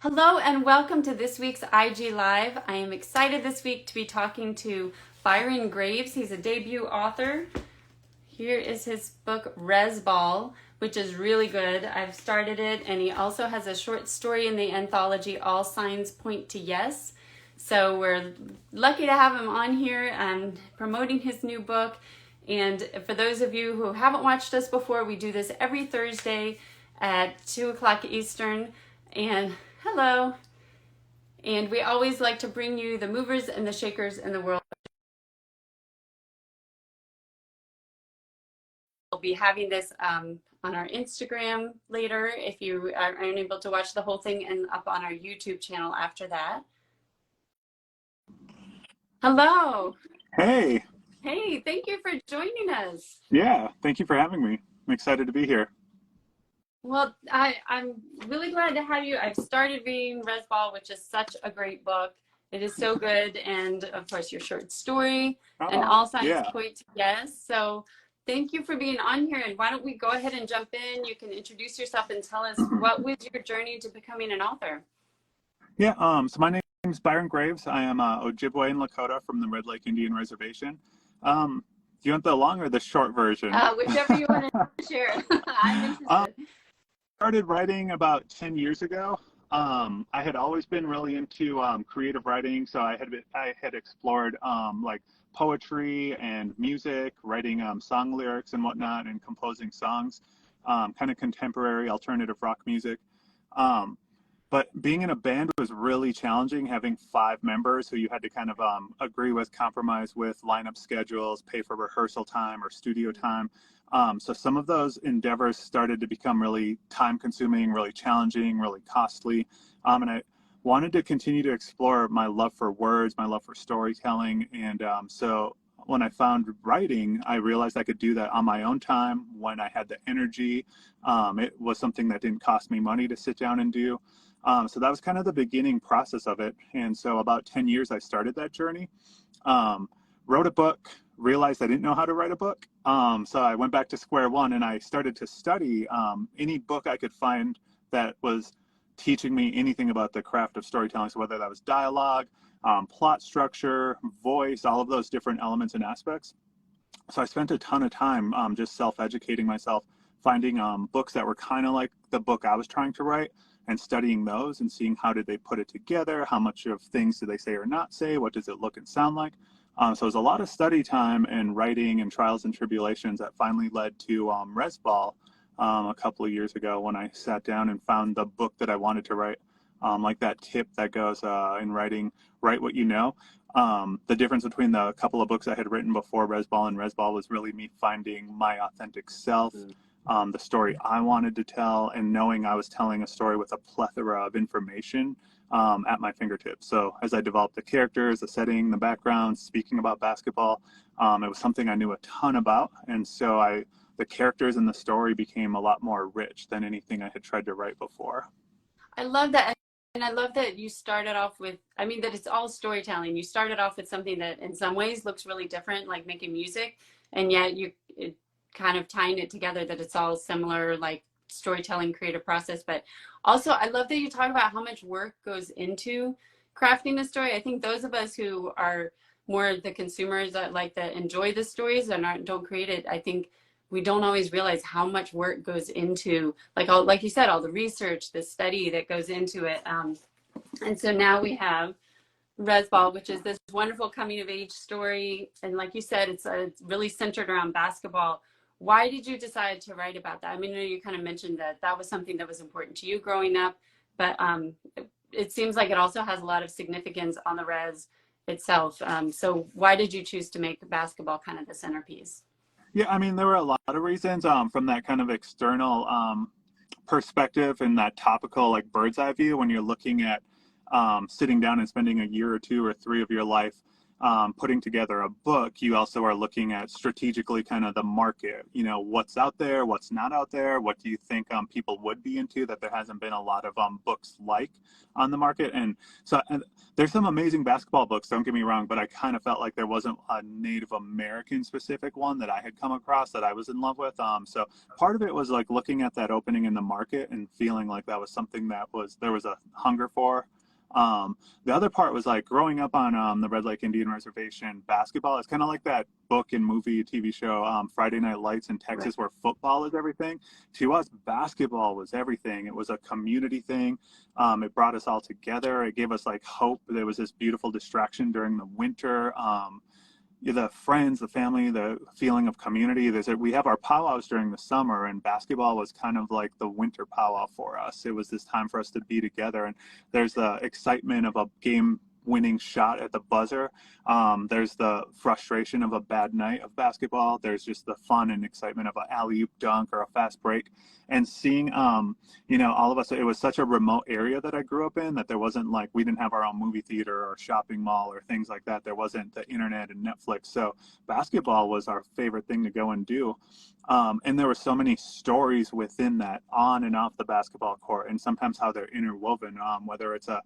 Hello and welcome to this week's IG Live. I am excited this week to be talking to Byron Graves. He's a debut author. Here is his book, Rez Ball, which is really good. I've started it, and he also has a short story in the anthology, All Signs Point to Yes. So we're lucky to have him on here and promoting his new book. And for those of you who haven't watched us before, we do this every Thursday at 2 o'clock Eastern. And hello. And we always like to bring you the movers and the shakers in the world. We'll be having this on our Instagram later if you are unable to watch the whole thing, and up on our YouTube channel after that. Hello. Hey, Hey, thank you for joining us. yeah, thank you for having me. I'm excited to be here. Well, I'm really glad to have you. I've started reading Rez Ball, which is such a great book. It is so good. And of course, your short story and Oh, all signs yeah. point to yes. So thank you for being on here. And why don't we go ahead and jump in? You can introduce yourself and tell us what was your journey to becoming an author? Yeah, so my name is Byron Graves. I am Ojibwe and Lakota from the Red Lake Indian Reservation. Do you want the long or the short version? Whichever you want to share. I'm I interested. started writing about 10 years ago. I had always been really into creative writing, so I had explored like poetry and music, writing song lyrics and whatnot, and composing songs, kind of contemporary alternative rock music. Um, but being in a band was really challenging, having 5 members who you had to kind of agree with, compromise with, line up schedules, pay for rehearsal time or studio time. So some of those endeavors started to become really time consuming, really challenging, really costly. And I wanted to continue to explore my love for words, my love for storytelling. And so when I found writing, I realized I could do that on my own time when I had the energy. It was something that didn't cost me money to sit down and do. So that was kind of the beginning process of it. And so about 10 years, I started that journey. Wrote a book, realized I didn't know how to write a book. So I went back to square one and I started to study any book I could find that was teaching me anything about the craft of storytelling. So whether that was dialogue, plot structure, voice, all of those different elements and aspects. So I spent a ton of time just self-educating myself, finding books that were kind of like the book I was trying to write, and studying those and seeing how did they put it together, how much of things do they say or not say, what does it look and sound like. So it was a lot of study time and writing and trials and tribulations that finally led to Rez Ball a couple of years ago when I sat down and found the book that I wanted to write. Like that tip that goes in writing, write what you know. The difference between the couple of books I had written before Rez Ball and Rez Ball was really me finding my authentic self, the story I wanted to tell, and knowing I was telling a story with a plethora of information at my fingertips. So as I developed the characters, the setting, the background, speaking about basketball, it was something I knew a ton about. And so the characters and the story became a lot more rich than anything I had tried to write before. I love that. And I love that you started off with, I mean, that it's all storytelling. You started off with something that in some ways looks really different, like making music, and yet kind of tying it together that it's all similar, like storytelling, creative process. But also, I love that you talk about how much work goes into crafting a story. I think those of us who are more the consumers that like that enjoy the stories and don't create it, I think we don't always realize how much work goes into, like you said, all the research, the study that goes into it. And so now we have Rez Ball, which is this wonderful coming of age story. And like you said, it's really centered around basketball. Why did you decide to write about that? I mean, you kind of mentioned that that was something that was important to you growing up, but it seems like it also has a lot of significance on the Rez itself. So why did you choose to make basketball kind of the centerpiece? Yeah, I mean, there were a lot of reasons from that kind of external perspective and that topical, like bird's eye view when you're looking at sitting down and spending a year or 2 or 3 of your life putting together a book, you also are looking at strategically kind of the market, you know, what's out there, what's not out there, what do you think people would be into that there hasn't been a lot of books like on the market. And so there's some amazing basketball books, don't get me wrong, but I kind of felt like there wasn't a Native American specific one that I had come across that I was in love with. So part of it was like looking at that opening in the market and feeling like that was something that there was a hunger for. The other part was like growing up on the Red Lake Indian Reservation, basketball is kind of like that book and movie, TV show, Friday Night Lights in Texas, where football is everything. To us, basketball was everything. It was a community thing. It brought us all together. It gave us like hope. There was this beautiful distraction during the winter. The friends, the family, the feeling of community. We have our powwows during the summer, and basketball was kind of like the winter powwow for us. It was this time for us to be together, and there's the excitement of a game-winning shot at the buzzer. There's the frustration of a bad night of basketball. There's just the fun and excitement of an alley-oop dunk or a fast break. And seeing, all of us, it was such a remote area that I grew up in that there wasn't like, we didn't have our own movie theater or shopping mall or things like that. There wasn't the internet and Netflix. So basketball was our favorite thing to go and do. And there were so many stories within that on and off the basketball court, and sometimes how they're interwoven, whether it's a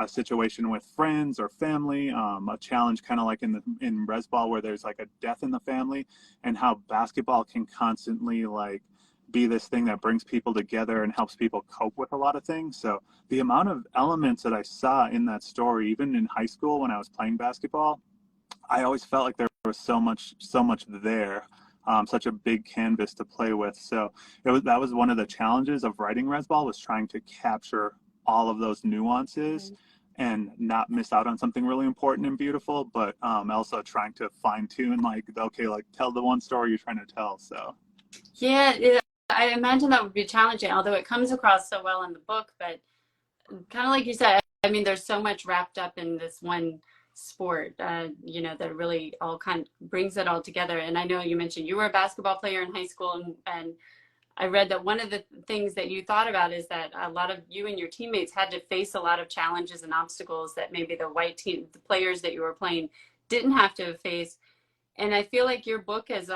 situation with friends or family, a challenge kind of like in Rez Ball where there's like a death in the family, and how basketball can constantly like be this thing that brings people together and helps people cope with a lot of things. So the amount of elements that I saw in that story, even in high school when I was playing basketball, I always felt like there was so much there, such a big canvas to play with. So that was one of the challenges of writing Rez Ball, was trying to capture all of those nuances and not miss out on something really important and beautiful, but also trying to fine tune, like, okay, like tell the one story you're trying to tell. So yeah, I imagine that would be challenging, although it comes across so well in the book. But kind of like you said, I mean, there's so much wrapped up in this one sport, that really all kind of brings it all together. And I know you mentioned you were a basketball player in high school, and I read that one of the things that you thought about is that a lot of you and your teammates had to face a lot of challenges and obstacles that maybe the players that you were playing didn't have to face. And I feel like your book is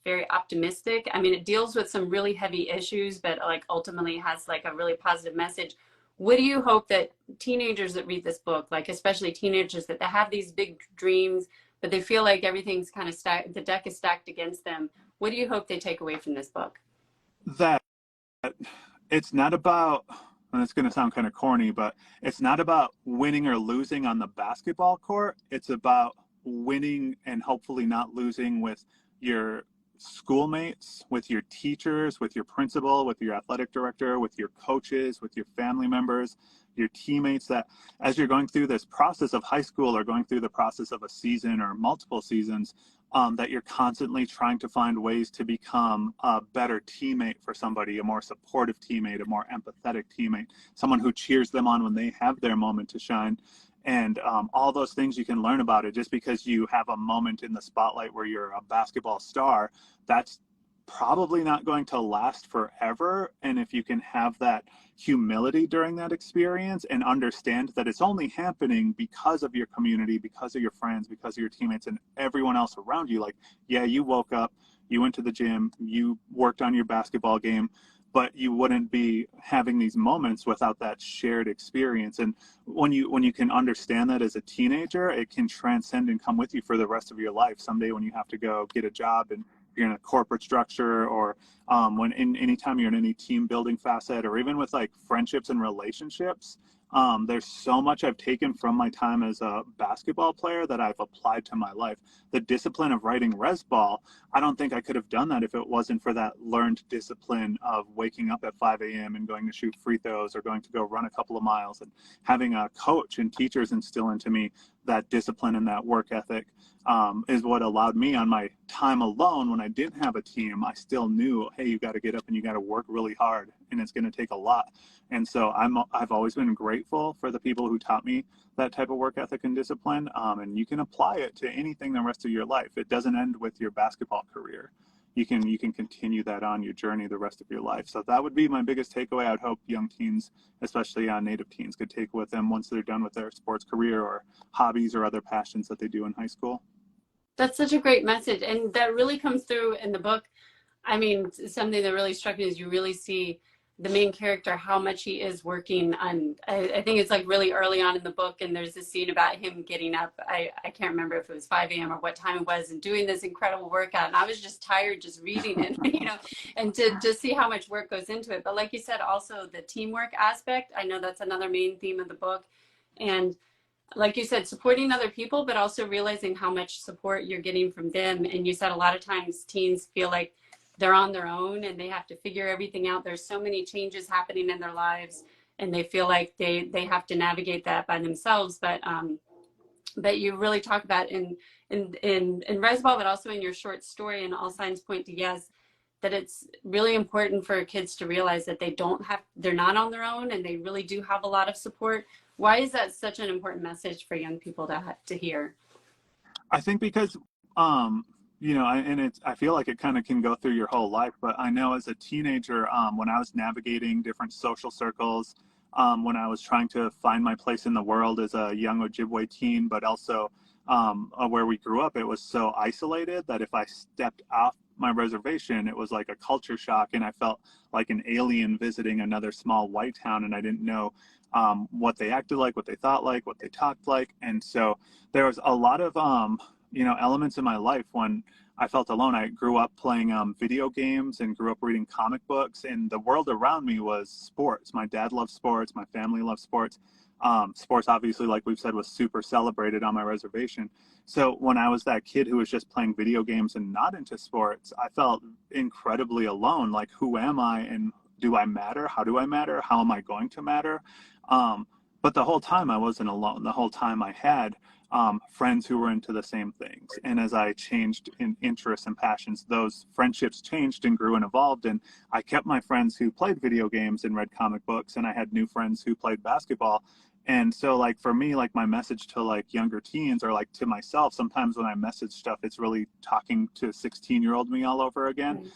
very optimistic. I mean, it deals with some really heavy issues, but like ultimately has like a really positive message. What do you hope that teenagers that read this book, like especially teenagers that they have these big dreams, but they feel like everything's kind of stacked, the deck is stacked against them. What do you hope they take away from this book? that it's not about, and it's going to sound kind of corny, but it's not about winning or losing on the basketball court. It's about winning and hopefully not losing with your schoolmates, with your teachers, with your principal, with your athletic director, with your coaches, with your family members, your teammates, that as you're going through this process of high school or going through the process of a season or multiple seasons, that you're constantly trying to find ways to become a better teammate for somebody, a more supportive teammate, a more empathetic teammate, someone who cheers them on when they have their moment to shine. And all those things you can learn about it. Just because you have a moment in the spotlight where you're a basketball star, that's probably not going to last forever. And if you can have that humility during that experience and understand that it's only happening because of your community, because of your friends, because of your teammates and everyone else around you. Like, yeah, you woke up, you went to the gym, you worked on your basketball game, but you wouldn't be having these moments without that shared experience. And when you can understand that as a teenager, it can transcend and come with you for the rest of your life. Someday when you have to go get a job and you're in a corporate structure, or anytime you're in any team building facet, or even with like friendships and relationships, there's so much I've taken from my time as a basketball player that I've applied to my life. The discipline of writing Rez Ball, I don't think I could have done that if it wasn't for that learned discipline of waking up at 5 a.m. and going to shoot free throws or going to go run a couple of miles, and having a coach and teachers instill into me that discipline and that work ethic. Is what allowed me on my time alone when I didn't have a team. I still knew, hey, you got to get up and you got to work really hard, and it's going to take a lot. And so I've always been grateful for the people who taught me that type of work ethic and discipline. And you can apply it to anything the rest of your life. It doesn't end with your basketball career. you can continue that on your journey the rest of your life. So that would be my biggest takeaway. I would hope young teens, especially Native teens, could take with them once they're done with their sports career or hobbies or other passions that they do in high school. That's such a great message. And that really comes through in the book. I mean, something that really struck me is you really see the main character, how much he is working on. I think it's like really early on in the book, and there's this scene about him getting up. I can't remember if it was 5 a.m. or what time it was, and doing this incredible workout. And I was just tired just reading it, and to just see how much work goes into it. But like you said, also the teamwork aspect, I know that's another main theme of the book. And like you said, supporting other people, but also realizing how much support you're getting from them. And you said a lot of times teens feel like they're on their own and they have to figure everything out. There's so many changes happening in their lives, and they feel like they have to navigate that by themselves. But you really talk about in Rez Ball, but also in your short story, and All Signs Point to Yes, that it's really important for kids to realize that they're not on their own, and they really do have a lot of support. Why is that such an important message for young people to hear? I think because, I feel like it kind of can go through your whole life. But I know as a teenager, when I was navigating different social circles, when I was trying to find my place in the world as a young Ojibwe teen, but also where we grew up, it was so isolated that if I stepped off my reservation, it was like a culture shock, and I felt like an alien visiting another small white town, and I didn't know what they acted like, what they thought like, what they talked like. And so there was a lot of elements in my life when I felt alone. I grew up playing video games and grew up reading comic books, and the world around me was sports. My dad loved sports, my family loved sports. Sports, obviously, like we've said, was super celebrated on my reservation. So when I was that kid who was just playing video games and not into sports, I felt incredibly alone. Like, who am I, and do I matter? How do I matter? How am I going to matter? But the whole time I wasn't alone. The whole time I had friends who were into the same things. And as I changed in interests and passions, those friendships changed and grew and evolved. And I kept my friends who played video games and read comic books, and I had new friends who played basketball. And so, like, for me, like, my message to like younger teens, or like to myself, sometimes when I message stuff, it's really talking to 16-year-old me all over again.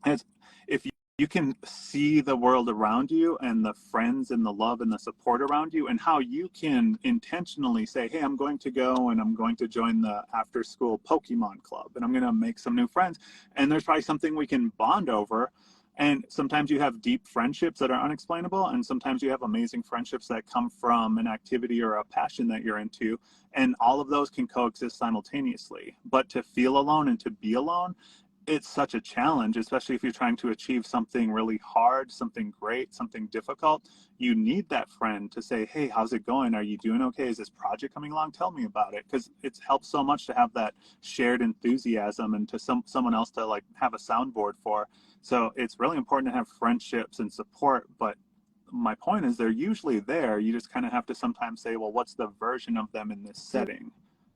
It's, if you can see the world around you and the friends and the love and the support around you, and how you can intentionally say, hey, I'm going to go and I'm going to join the after school Pokemon club, and I'm going to make some new friends, and there's probably something we can bond over. And sometimes you have deep friendships that are unexplainable, and sometimes you have amazing friendships that come from an activity or a passion that you're into, and all of those can coexist simultaneously. But to feel alone and to be alone, it's such a challenge, especially if you're trying to achieve something really hard, something great, something difficult. You need that friend to say, hey, how's it going? Are you doing okay? Is this project coming along? Tell me about it. Because it helps so much to have that shared enthusiasm, and to someone else to like have a soundboard for. So it's really important to have friendships and support. But my point is, they're usually there. You just kind of have to sometimes say, well, what's the version of them in this setting?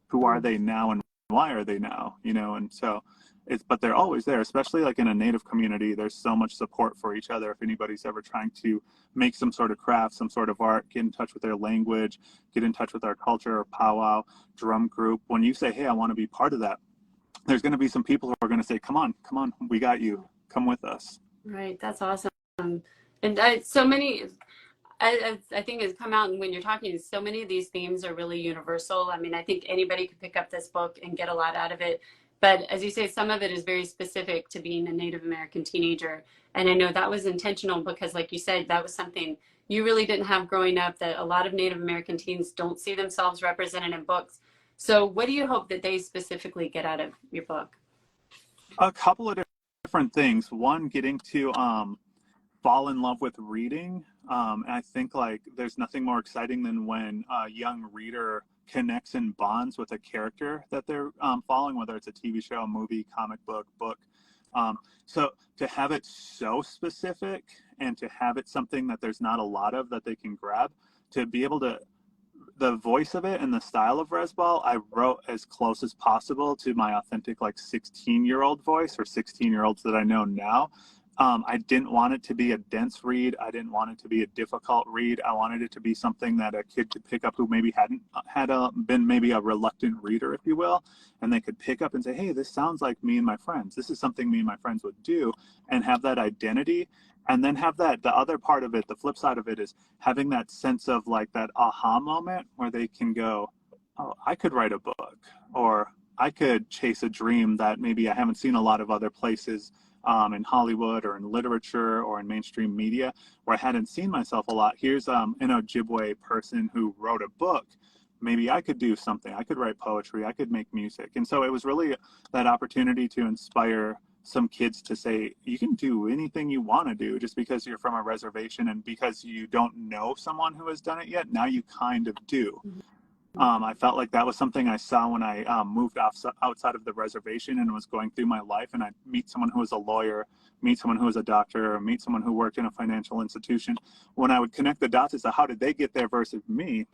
Who are they now, and why are they now? And so but they're always there, especially like in a Native community. There's so much support for each other. If anybody's ever trying to make some sort of craft, some sort of art, get in touch with their language, get in touch with our culture, or powwow, drum group, when you say, hey, I want to be part of that, there's going to be some people who are going to say, come on, we got you, come with us. Right, that's awesome. And so many, I think has come out, and when you're talking, so many of these themes are really universal. I mean, I think anybody could pick up this book and get a lot out of it. But as you say, some of it is very specific to being a Native American teenager. And I know that was intentional because, like you said, that was something you really didn't have growing up, that a lot of Native American teens don't see themselves represented in books. So what do you hope that they specifically get out of your book? A couple of different things. One, getting to fall in love with reading. And I think like there's nothing more exciting than when a young reader connects and bonds with a character that they're following, whether it's a TV show, a movie, comic book. So to have it so specific, and to have it something that there's not a lot of that they can grab, to be able to, the voice of it and the style of Rez Ball, I wrote as close as possible to my authentic like 16-year-old voice, or 16-year-olds that I know now. I didn't want it to be a dense read. I didn't want it to be a difficult read. I wanted it to be something that a kid could pick up who maybe hadn't been maybe a reluctant reader, if you will, and they could pick up and say, hey, this sounds like me and my friends. This is something me and my friends would do, and have that identity. And then have that, the other part of it, the flip side of it is having that sense of like that aha moment where they can go, oh, I could write a book, or I could chase a dream that maybe I haven't seen a lot of other places in Hollywood or in literature or in mainstream media where I hadn't seen myself a lot. Here's an Ojibwe person who wrote a book. Maybe I could do something. I could write poetry. I could make music. And so it was really that opportunity to inspire some kids to say, you can do anything you want to do just because you're from a reservation and because you don't know someone who has done it yet. Now you kind of do. I felt like that was something I saw when I moved outside of the reservation and was going through my life, and I'd meet someone who was a lawyer, meet someone who was a doctor, or meet someone who worked in a financial institution. When I would connect the dots as to how did they get there versus me,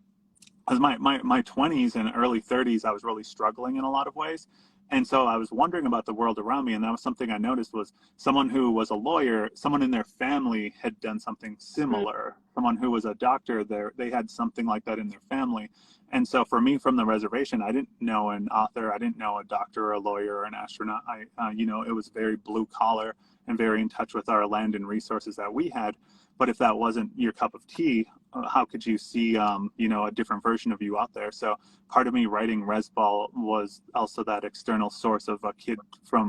because my 20s and early 30s, I was really struggling in a lot of ways. And so I was wondering about the world around me, and that was something I noticed was someone who was a lawyer, someone in their family had done something similar. Someone who was a doctor, they had something like that in their family. And so for me, from the reservation, I didn't know an author, I didn't know a doctor or a lawyer or an astronaut. It was very blue collar and very in touch with our land and resources that we had. But if that wasn't your cup of tea, how could you see, a different version of you out there? So part of me writing Rez Ball was also that external source of a kid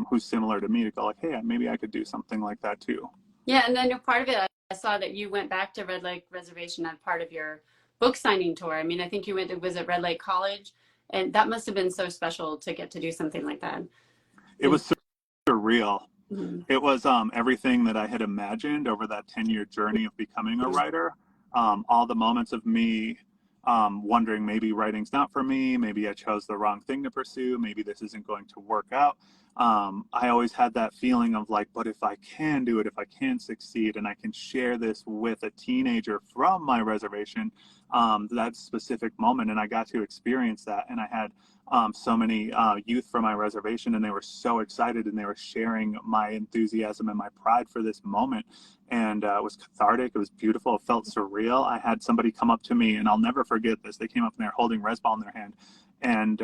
who's similar to me to go like, hey, maybe I could do something like that too. Yeah, and then part of it, I saw that you went back to Red Lake Reservation as part of your book signing tour. I mean, I think you was at Red Lake College, and that must have been so special to get to do something like that. It was surreal. Mm-hmm. It was everything that I had imagined over that 10-year journey of becoming a writer. All the moments of me wondering maybe writing's not for me, maybe I chose the wrong thing to pursue, maybe this isn't going to work out. I always had that feeling of like, but if I can do it, if I can succeed, and I can share this with a teenager from my reservation, that specific moment, and I got to experience that, and I had so many youth from my reservation, and they were so excited, and they were sharing my enthusiasm and my pride for this moment. And it was cathartic. It was beautiful. It felt surreal. I had somebody come up to me, and I'll never forget this. They came up and they're holding Rez Ball in their hand, and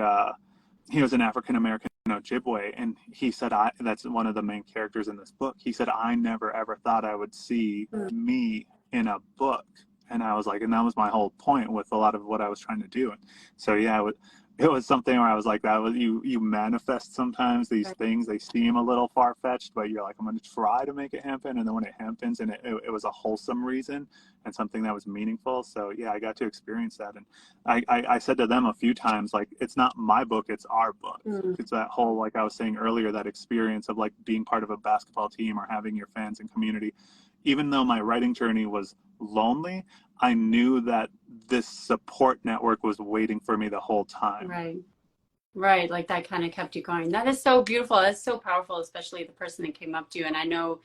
he was an African-American Ojibwe, and he said, that's one of the main characters in this book. He said, I never ever thought I would see me in a book. And I was like, and that was my whole point with a lot of what I was trying to do. And so, yeah, it was something where I was like, that was you manifest sometimes these things. They seem a little far-fetched, but you're like, I'm going to try to make it happen. And then when it happens, and it was a wholesome reason and something that was meaningful. So yeah, I got to experience that. And I said to them a few times, like, it's not my book, it's our book. It's that whole, like I was saying earlier, that experience of like being part of a basketball team or having your fans and community. Even though my writing journey was lonely, I knew that this support network was waiting for me the whole time. Right. Like that kind of kept you going. That is so beautiful. That's so powerful, especially the person that came up to you. And I know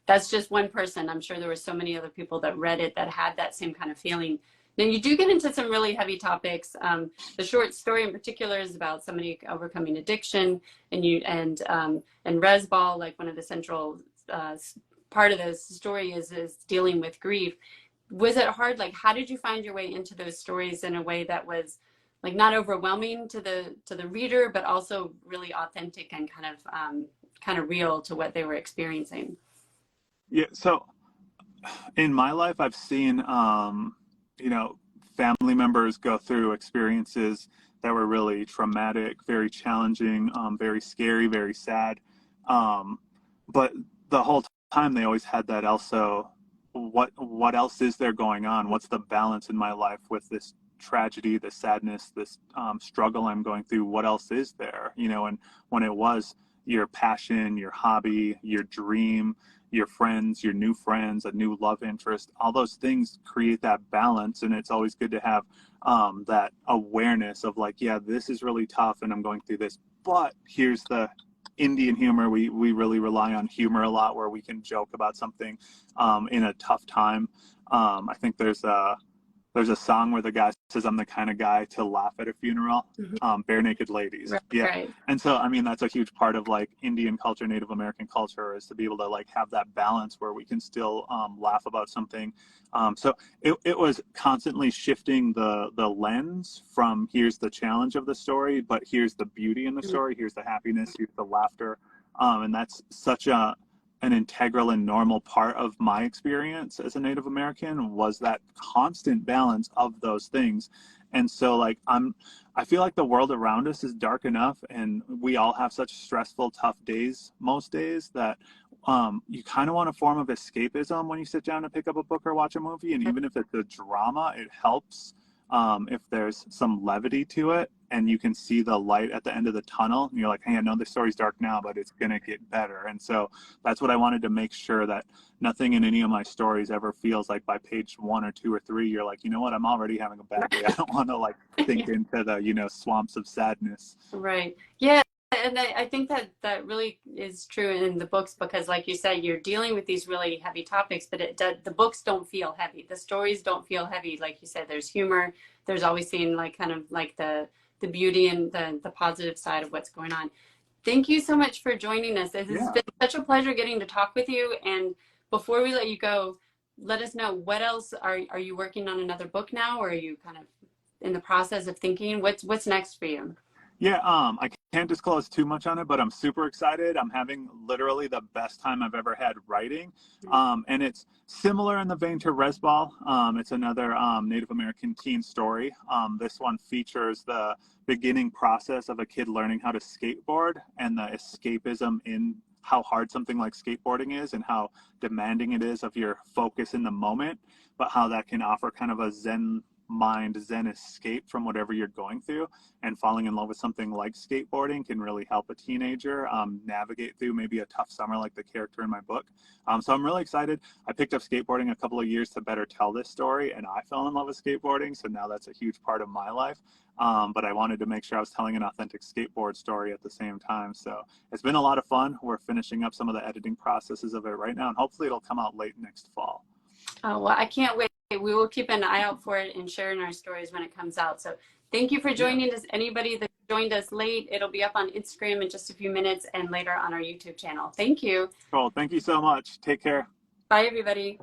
that's just one person. I'm sure there were so many other people that read it that had that same kind of feeling. Then you do get into some really heavy topics. The short story in particular is about somebody overcoming addiction, and Rez Ball, like one of the central part of the story is dealing with grief. Was it hard? Like, how did you find your way into those stories in a way that was like not overwhelming to the reader, but also really authentic and kind of real to what they were experiencing? Yeah. So in my life, I've seen, family members go through experiences that were really traumatic, very challenging, very scary, very sad. But the whole time they always had that also, what else is there going on? What's the balance in my life with this tragedy, this sadness, this struggle I'm going through? What else is there? And when it was your passion, your hobby, your dream, your friends, your new friends, a new love interest, all those things create that balance. And it's always good to have that awareness of like, yeah, this is really tough and I'm going through this, but here's the Indian humor. We really rely on humor a lot, where we can joke about something in a tough time. I think there's there's a song where the guy says, "I'm the kind of guy to laugh at a funeral." Mhm. Bare naked ladies. Right, Yeah. right. And so, I mean, that's a huge part of like Indian culture, Native American culture, is to be able to like have that balance where we can still laugh about something. So it was constantly shifting the lens from here's the challenge of the story, but here's the beauty in the Mhm. story, here's the happiness, here's the laughter. And that's such an integral and normal part of my experience as a Native American, was that constant balance of those things. And so like I feel like the world around us is dark enough, and we all have such stressful, tough days most days, that you kind of want a form of escapism when you sit down to pick up a book or watch a movie. And even if it's a drama, it helps if there's some levity to it and you can see the light at the end of the tunnel. And you're like, hey, I know the story's dark now, but it's going to get better. And so that's what I wanted to make sure, that nothing in any of my stories ever feels like by page 1 or 2 or 3, you're like, you know what, I'm already having a bad day. I don't want to like sink into the, swamps of sadness. Right. Yeah. And I think that that really is true in the books, because like you said, you're dealing with these really heavy topics, but the books don't feel heavy. The stories don't feel heavy. Like you said, there's humor. There's always seeing like kind of like the beauty and the positive side of what's going on. Thank you so much for joining us. It has Yeah. been such a pleasure getting to talk with you. And before we let you go, let us know, what else are you working on, another book now, or are you kind of in the process of thinking what's next for you? Yeah, I can't disclose too much on it, but I'm super excited. I'm having literally the best time I've ever had writing. And it's similar in the vein to Rez Ball. It's another Native American teen story. This one features the beginning process of a kid learning how to skateboard, and the escapism in how hard something like skateboarding is, and how demanding it is of your focus in the moment, but how that can offer kind of a zen escape from whatever you're going through. And falling in love with something like skateboarding can really help a teenager navigate through maybe a tough summer like the character in my book. So I'm really excited. I picked up skateboarding a couple of years to better tell this story, and I fell in love with skateboarding, so now that's a huge part of my life. But I wanted to make sure I was telling an authentic skateboard story at the same time. So it's been a lot of fun. We're finishing up some of the editing processes of it right now, and hopefully it'll come out late next fall. Oh, well, I can't wait. We will keep an eye out for it and sharing our stories when it comes out. So thank you for Yeah. joining us. Anybody that joined us late, it'll be up on Instagram in just a few minutes and later on our YouTube channel. Thank you. Cool. Thank you so much. Take care. Bye, everybody.